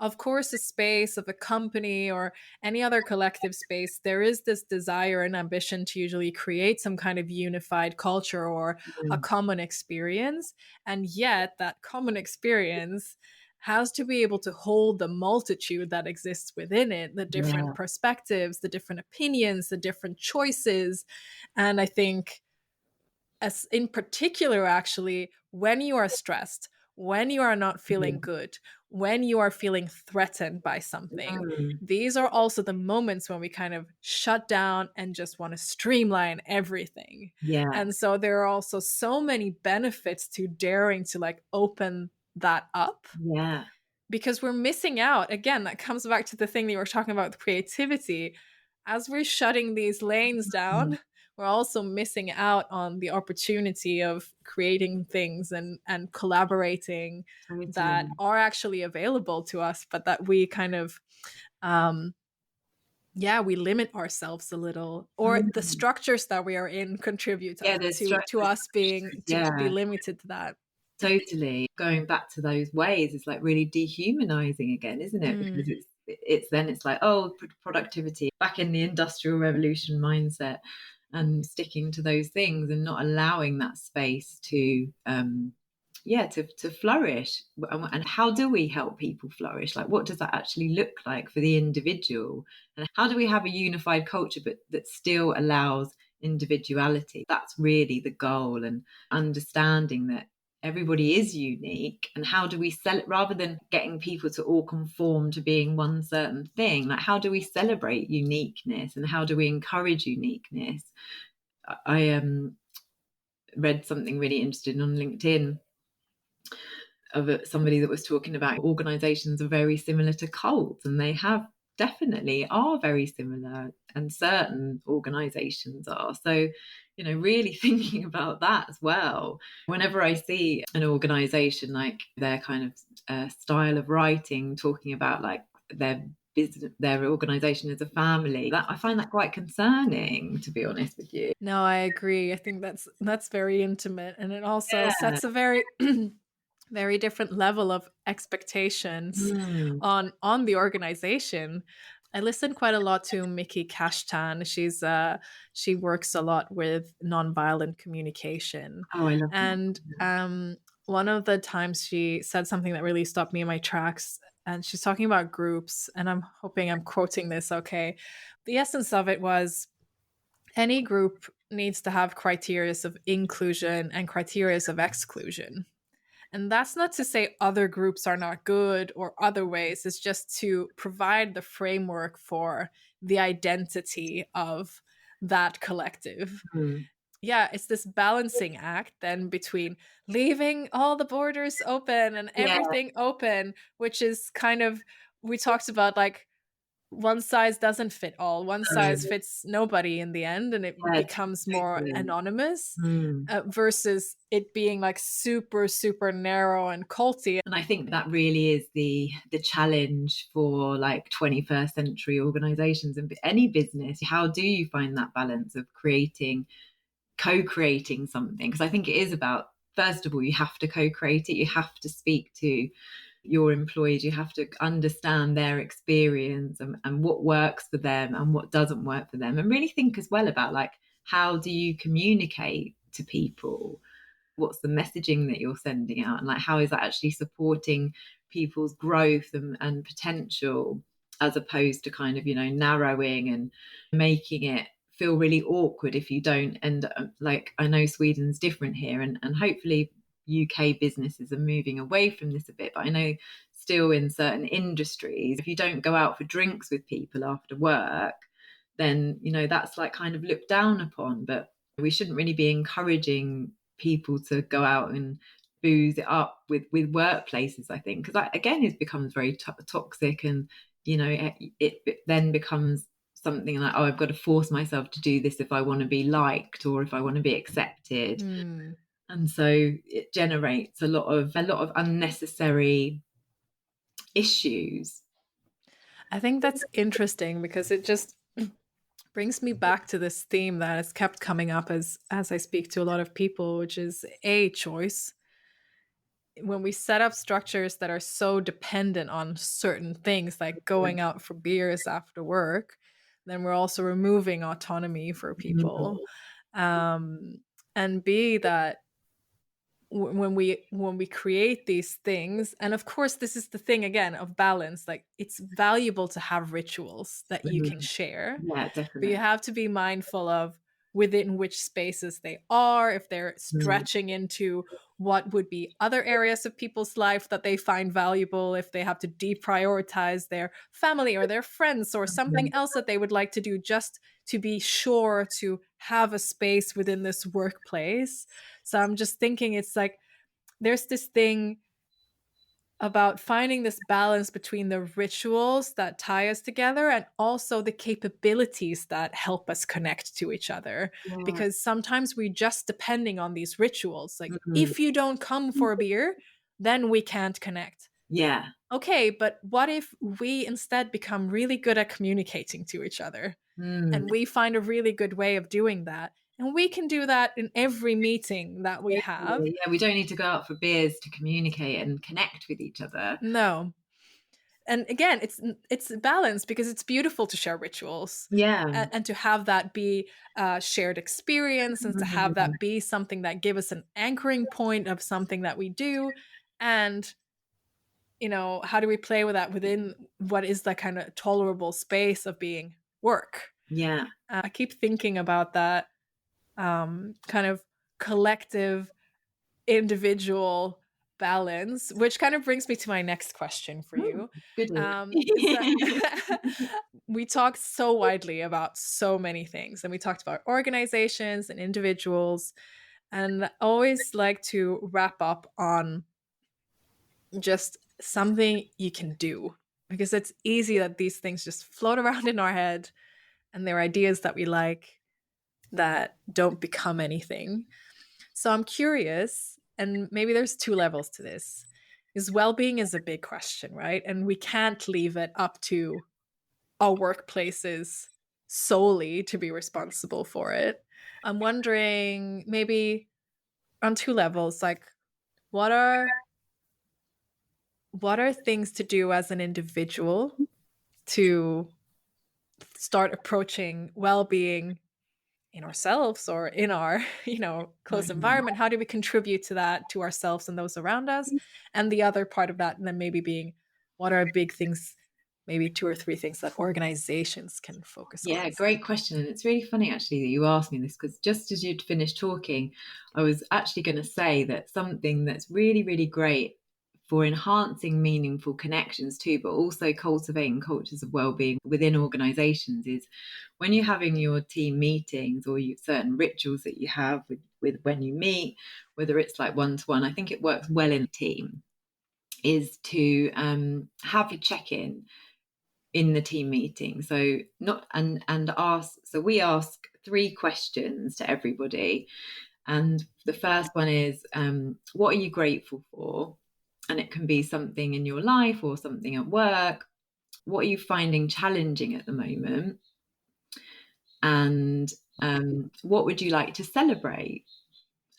of course, a space of a company or any other collective space, there is this desire and ambition to usually create some kind of unified culture or a mm, common experience. And yet, that common experience has to be able to hold the multitude that exists within it, the different yeah, perspectives, the different opinions, the different choices. And I think, as in particular, actually, when you are stressed, when you are not feeling mm, good, when you are feeling threatened by something, mm, these are also the moments when we kind of shut down and just want to streamline everything. yeah, And so there are also so many benefits to daring to like open that up, yeah, because we're missing out. Again, that comes back to the thing that you were talking about with creativity. As we're shutting these lanes mm, down, we're also missing out on the opportunity of creating things and collaborating totally. that are actually available to us, but that we kind of um yeah, we limit ourselves a little, or the Mm. structures that we are in contribute Yeah, there's to us being to be yeah, limited to that. totally. Going back to those ways is like really dehumanizing again, isn't it? Because Mm. it's then it's like, oh, productivity, back in the industrial revolution mindset, and sticking to those things and not allowing that space to yeah, to flourish. And how do we help people flourish? Like, what does that actually look like for the individual? And how do we have a unified culture but that still allows individuality? That's really the goal. And understanding that everybody is unique, and how do we sell it rather than getting people to all conform to being one certain thing? Like, how do we celebrate uniqueness, and how do we encourage uniqueness? I read something really interesting on LinkedIn of somebody that was talking about organizations are very similar to cults, and they have definitely are very similar, and certain organizations are. So, you know, really thinking about that as well. Whenever I see an organization like their kind of style of writing talking about like their business, their organization as a family, that I find that quite concerning, to be honest with you. No, I agree. I think that's very intimate, and it also Yeah. sets a very very different level of expectations Mm. on the organization. I listen quite a lot to Mickey Kashtan. She works a lot with nonviolent communication, Oh, I love that. and one of the times she said something that really stopped me in my tracks. And she's talking about groups, and I'm hoping I'm quoting this okay. The essence of it was, any group needs to have criteria of inclusion and criteria of exclusion. And that's not to say other groups are not good or other ways. It's just to provide the framework for the identity of that collective. Mm. Yeah, it's this balancing act then between leaving all the borders open and Yeah. everything open, which is kind of, we talked about like one size doesn't fit all. One size No. fits nobody in the end, and it Yeah, becomes more totally. anonymous Mm. versus it being like super, super narrow and culty. And I think that really is the challenge for like 21st century organizations and any business. How do you find that balance of co-creating something? Because I think it is about, first of all, you have to co-create it. You have to speak to your employees, you have to understand their experience, and what works for them and what doesn't work for them, and really think as well about like, how do you communicate to people? What's the messaging that you're sending out, and like how is that actually supporting people's growth and potential, as opposed to kind of, you know, narrowing and making it feel really awkward if you don't end up, like, I know Sweden's different here, and hopefully UK businesses are moving away from this a bit, but I know still in certain industries, if you don't go out for drinks with people after work, then, you know, that's like kind of looked down upon. But we shouldn't really be encouraging people to go out and booze it up with workplaces, I think, because again, it becomes very toxic, and you know, it then becomes something like, oh, I've got to force myself to do this if I want to be liked or if I want to be accepted. Hmm. And so it generates a lot of unnecessary issues. I think that's interesting because it just brings me back to this theme that has kept coming up as I speak to a lot of people, which is a choice. When we set up structures that are so dependent on certain things, like going out for beers after work, then we're also removing autonomy for people. Um, and B, that when we create these things, and of course this is the thing again of balance, like it's valuable to have rituals that you can share, Yeah, but you definitely. have to be mindful of within which spaces they are, if they're Mm, stretching into what would be other areas of people's life that they find valuable, if they have to deprioritize their family or their friends or something else that they would like to do just to be sure to have a space within this workplace. So I'm just thinking it's like there's this thing about finding this balance between the rituals that tie us together and also the capabilities that help us connect to each other. yeah. Because sometimes we're just depending on these rituals. Like, Mm, if you don't come for a beer, then we can't connect. yeah. Okay, but what if we instead become really good at communicating to each other? Mm. And we find a really good way of doing that. And we can do that in every meeting that we have. Yeah, we don't need to go out for beers to communicate and connect with each other. No, and again, it's balance because it's beautiful to share rituals Yeah. and to have that be a shared experience and to have Mm, that be something that give us an anchoring point of something that we do. And how do we play with that within what is that kind of tolerable space of being work? yeah. I keep thinking about that kind of collective individual balance, which kind of brings me to my next question for Mm, you. good. Is that we talked so widely about so many things, and we talked about organizations and individuals, and I always like to wrap up on just something you can do, because it's easy that these things just float around in our head and they're ideas that we like that don't become anything. So I'm curious, and maybe there's two levels to this. Is well-being is a big question, right? And we can't leave it up to our workplaces solely to be responsible for it. I'm wondering maybe on two levels, like what are what are things to do as an individual to start approaching well-being in ourselves or in our close environment? How do we contribute to that, to ourselves and those around us? And the other part of that, and then maybe being, what are big things, maybe two or three things that organizations can focus on Yeah, instead? great question. And it's really funny actually that you asked me this, because just as you'd finished talking, I was actually going to say that something that's really, really great for enhancing meaningful connections too, but also cultivating cultures of well-being within organizations, is when you're having your team meetings, or certain rituals that you have with when you meet, whether it's like one-to-one, I think it works well in a team, is to have a check-in in the team meeting. So not and ask. So we ask three questions to everybody, and the first one is, what are you grateful for? And it can be something in your life or something at work. What are you finding challenging at the moment? And what would you like to celebrate?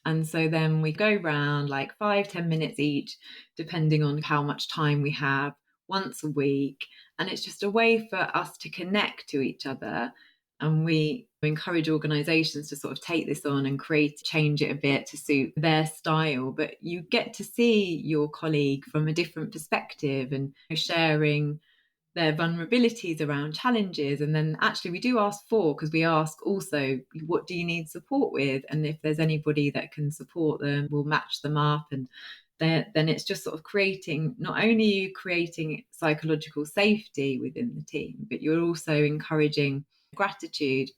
And so then we go round like 5, 10 minutes each, depending on how much time we have, once a week. And it's just a way for us to connect to each other. And we encourage organizations to sort of take this on and change it a bit to suit their style. But you get to see your colleague from a different perspective and sharing their vulnerabilities around challenges. And then actually we do ask for, because we ask also, what do you need support with? And if there's anybody that can support them, we'll match them up. And then it's just sort of creating, not only you creating psychological safety within the team, but you're also encouraging gratitude,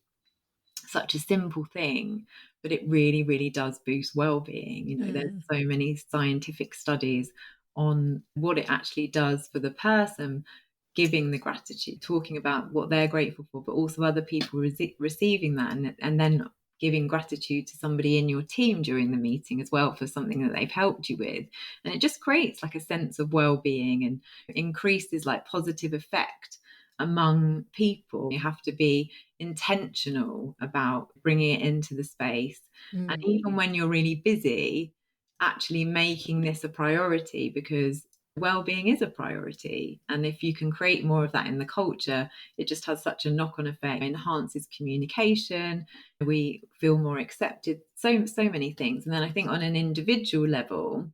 such a simple thing, but it really, really does boost well-being. There's Mm. so many scientific studies on what it actually does for the person giving the gratitude, talking about what they're grateful for, but also other people receiving that, and then giving gratitude to somebody in your team during the meeting as well for something that they've helped you with. And it just creates like a sense of well-being and increases like positive effect among people. You have to be intentional about bringing it into the space. And Mm. even when you're really busy, actually making this a priority, because well-being is a priority. And if you can create more of that in the culture, it just has such a knock-on effect. It enhances communication, we feel more accepted, so many things. And then I think on an individual level,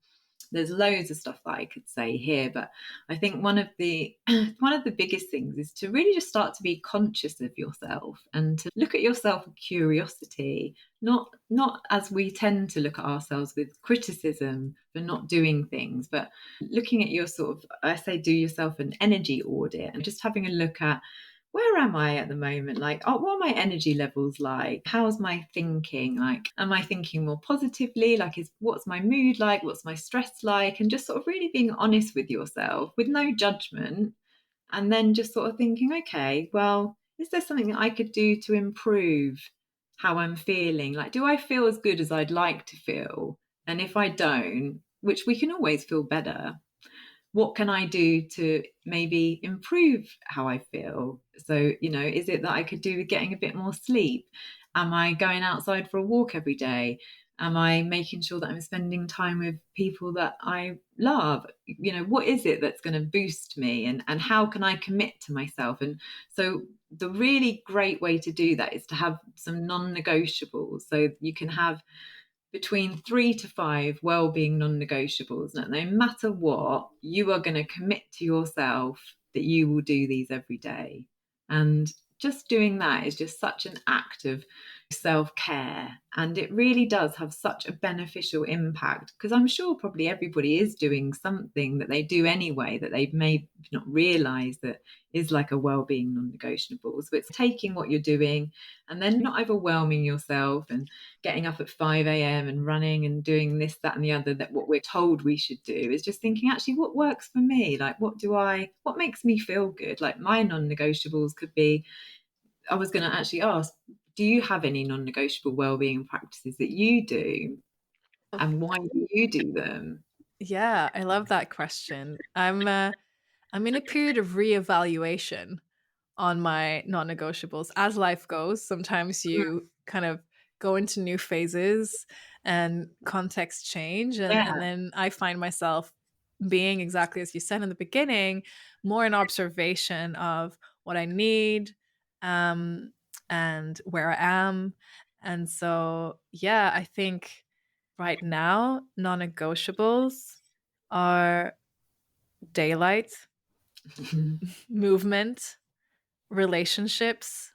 there's loads of stuff that I could say here, but I think one of the one of the biggest things is to really just start to be conscious of yourself and to look at yourself with curiosity, not as we tend to look at ourselves with criticism for not doing things, but looking at your sort of, I say, do yourself an energy audit and just having a look at, where am I at the moment? Like, oh, what are my energy levels like? How's my thinking? Like, am I thinking more positively? Like, what's my mood like? What's my stress like? And just sort of really being honest with yourself with no judgment. And then just sort of thinking, okay, well, is there something that I could do to improve how I'm feeling? Like, do I feel as good as I'd like to feel? And if I don't, which we can always feel better, what can I do to maybe improve how I feel? So, is it that I could do with getting a bit more sleep? Am I going outside for a walk every day? Am I making sure that I'm spending time with people that I love? What is it that's going to boost me, and how can I commit to myself? And so the really great way to do that is to have some non-negotiables. So you can have between 3 to 5 well-being non-negotiables. Now, no matter what, you are going to commit to yourself that you will do these every day. And just doing that is just such an act of self-care, and it really does have such a beneficial impact, because I'm sure probably everybody is doing something that they do anyway that they may not realize that is like a well-being non-negotiable. So it's taking what you're doing and then not overwhelming yourself and getting up at 5 a.m. and running and doing this, that, and the other, that what we're told we should do. Is just thinking, actually, what works for me? Like, what makes me feel good? Like, my non-negotiables could be, I was going to actually ask, do you have any non-negotiable well-being practices that you do, and why do you do them? Yeah, I love that question. I'm in a period of reevaluation on my non-negotiables as life goes. Sometimes you kind of go into new phases and context change, and Yeah. then I find myself being exactly as you said in the beginning, more in observation of what I need, um, and where I am. And so, yeah, I think right now, non negotiables are daylight, movement, relationships,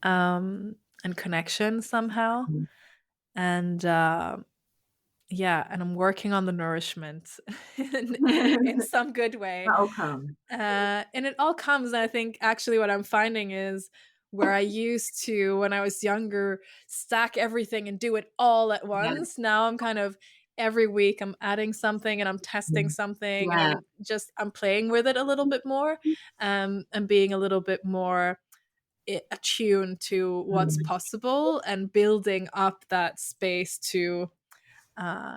and connection somehow. And yeah, and I'm working on the nourishment in some good way. That'll come. And it all comes, I think, actually, what I'm finding is where I used to, when I was younger, stack everything and do it all at Yeah. once. Now I'm kind of every week I'm adding something and I'm testing something and Yeah. I'm playing with it a little bit more, and being a little bit more attuned to what's Mm. possible and building up that space to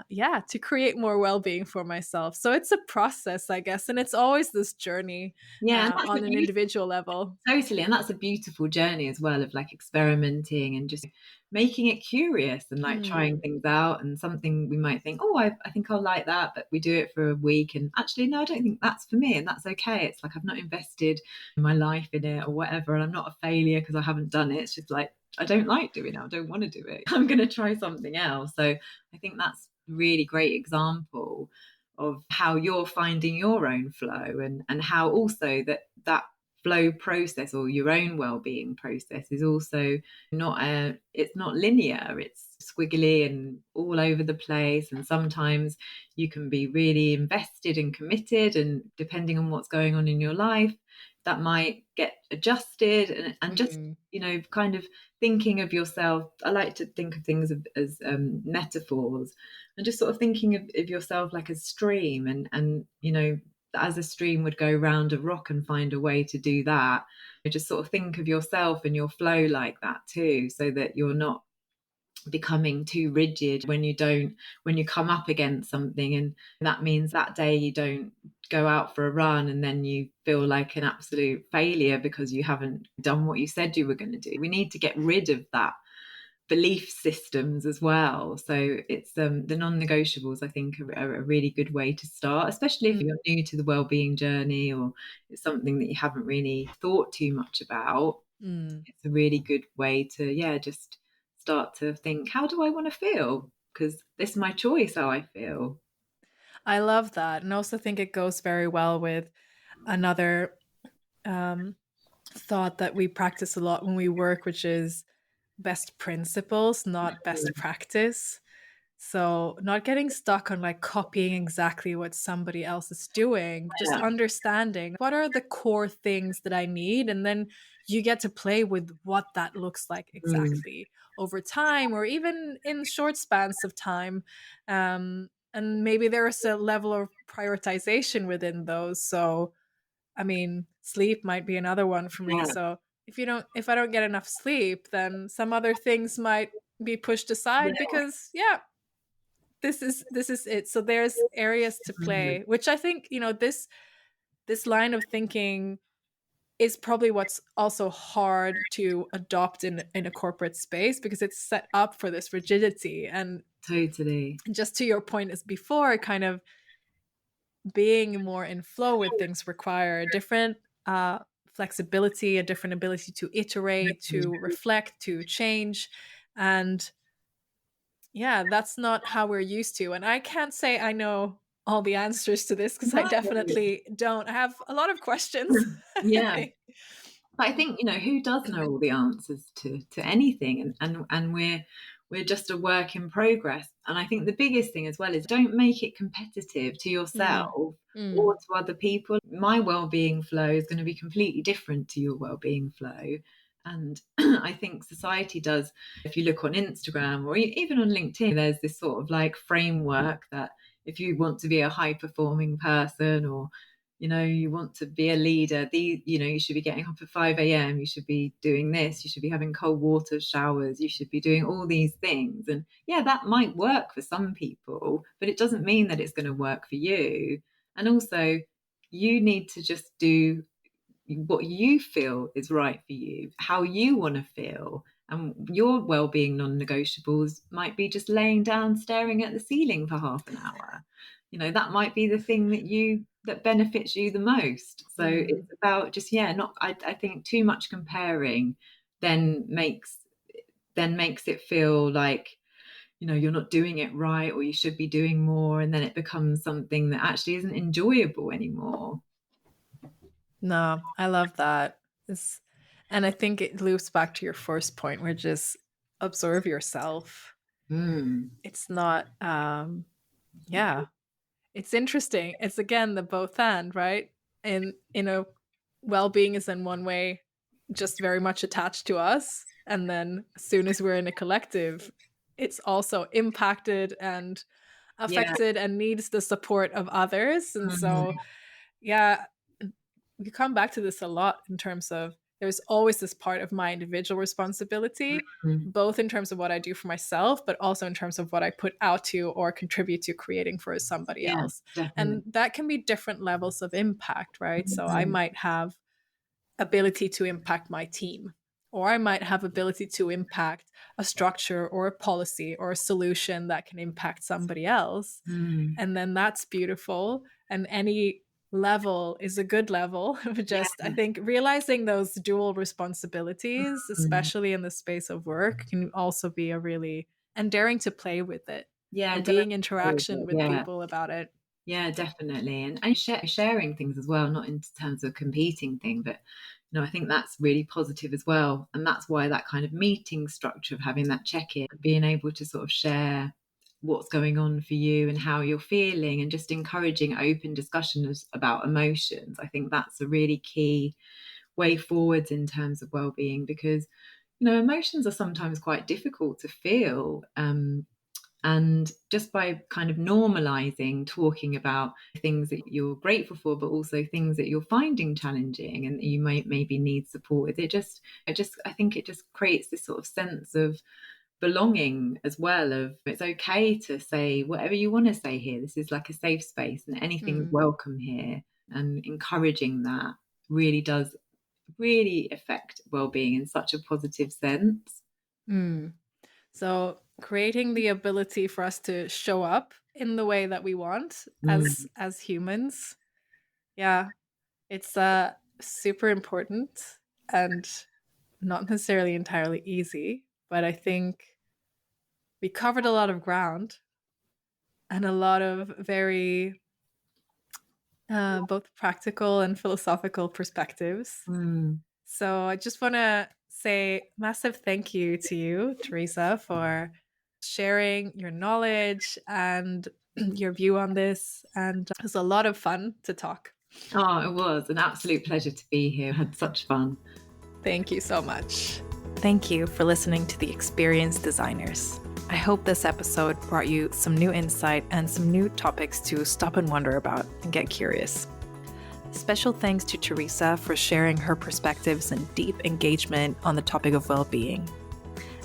yeah, to create more well-being for myself. So it's a process, I guess, and it's always this journey Yeah, and that's the on an beauty. individual level. Totally. And that's a beautiful journey as well, of like experimenting and just making it curious and like Mm. trying things out, and something we might think, oh, I think I'll like that, but we do it for a week and actually, no, I don't think that's for me. And that's okay. It's like I've not invested my life in it or whatever. And I'm not a failure because I haven't done it. It's just like, I don't like doing it. I don't want to do it. I'm going to try something else. So I think that's a really great example of how you're finding your own flow, and how also that flow process or your own well-being process is also not it's not linear. It's squiggly and all over the place, and sometimes you can be really invested and committed, and depending on what's going on in your life, that might get adjusted, and just Mm. kind of thinking of yourself. I like to think of things as metaphors, and just sort of thinking of yourself like a stream, and as a stream would go round a rock and find a way to do that. You just sort of think of yourself and your flow like that too, so that you're not becoming too rigid when you come up against something. And that means that day you don't go out for a run and then you feel like an absolute failure because you haven't done what you said you were going to do. We need to get rid of that belief systems as well. So it's the non-negotiables, I think, are a really good way to start, especially if Mm. you're new to the well-being journey, or it's something that you haven't really thought too much about. Mm. It's a really good way to, yeah, just start to think, how do I want to feel? Because this is my choice how I feel. I love that. And also think it goes very well with another um, thought that we practice a lot when we work, which is best principles, not best practice. So, not getting stuck on like copying exactly what somebody else is doing, just Yeah. understanding what are the core things that I need. And then you get to play with what that looks like Mm. exactly over time or even in short spans of time. And maybe there's a level of prioritization within those. So, I mean, sleep might be another one for me. Yeah. So, if I don't get enough sleep, then some other things might be pushed aside Yeah. because yeah, this is it. So there's areas to Mm. play, which I think, this line of thinking is probably what's also hard to adopt in a corporate space because it's set up for this rigidity. And Totally. just to your point as before, kind of being more in flow with things require a different flexibility, a different ability to iterate, to reflect, to change. And yeah, that's not how we're used to. And I can't say I know all the answers to this because I No. definitely don't. I have a lot of questions, I Yeah. think. But I think, who does know all the answers to anything, and we're just a work in progress. And I think the biggest thing as well is don't make it competitive to Mm, yourself mm, or to other people. My well-being flow is going to be completely different to your well-being flow. And I think society does, if you look on Instagram or even on LinkedIn, there's this sort of like framework that if you want to be a high performing person, or you want to be a leader, you should be getting up at 5 a.m, you should be doing this, you should be having cold water showers, you should be doing all these things. And yeah, that might work for some people, but it doesn't mean that it's going to work for you. And also, you need to just do what you feel is right for you, how you want to feel. And your well-being non-negotiables might be just laying down staring at the ceiling for half an hour. That might be the thing that benefits you the most. So mm. it's about just, yeah, not I think too much comparing then makes it feel like you're not doing it right, or you should be doing more, and then it becomes something that actually isn't enjoyable anymore. No, I love that. And I think it loops back to your first point, which is observe yourself. Mm. It's not, yeah, it's interesting. It's again the both and, right? In a well-being is in one way just very much attached to us, and then as soon as we're in a collective, it's also impacted and Yeah. affected and needs the support of others. And so, Mm. yeah, we come back to this a lot in terms of there's always this part of my individual responsibility, Mm. both in terms of what I do for myself, but also in terms of what I put out to or contribute to creating for somebody Yeah, else. definitely. And that can be different levels of impact, right? So I Mhm. might have ability to impact my team or I might have ability to impact a structure or a policy or a solution that can impact somebody else. Mm. And then that's beautiful. And any level is a good level. Yeah. Just, I think, realizing those dual responsibilities, Mm. especially in the space of work, can also be a really, and daring to play with it Yeah, and don't being interaction with yeah. people about it. Yeah, definitely. And sharing things as well, not in terms of competing thing, but I think that's really positive as well. And that's why that kind of meeting structure of having that check-in, being able to sort of share what's going on for you and how you're feeling, and just encouraging open discussions about emotions. I think that's a really key way forwards in terms of well-being, because emotions are sometimes quite difficult to feel. And just by kind of normalizing talking about things that you're grateful for, but also things that you're finding challenging and you might maybe need support with, I think it just creates this sort of sense of belonging as well, of it's okay to say whatever you want to say here. This is like a safe space and anything's Mm, welcome here. And encouraging that really does really affect well-being in such a positive sense. mm. So creating the ability for us to show up in the way that we want Mm, as humans. Yeah, it's super important and not necessarily entirely easy, but I think we covered a lot of ground and a lot of very both practical and philosophical perspectives. mm. So I just want to say massive thank you to you, Teresa, for sharing your knowledge and your view on this. And it was a lot of fun to talk. Oh, it was an absolute pleasure to be here. I had such fun. Thank you so much. Thank you for listening to The Experienced Designers. I hope this episode brought you some new insight and some new topics to stop and wonder about and get curious. Special thanks to Teresa for sharing her perspectives and deep engagement on the topic of well-being.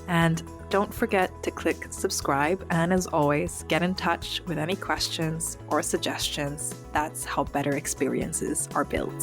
And don't forget to click subscribe, and as always, get in touch with any questions or suggestions. That's how better experiences are built.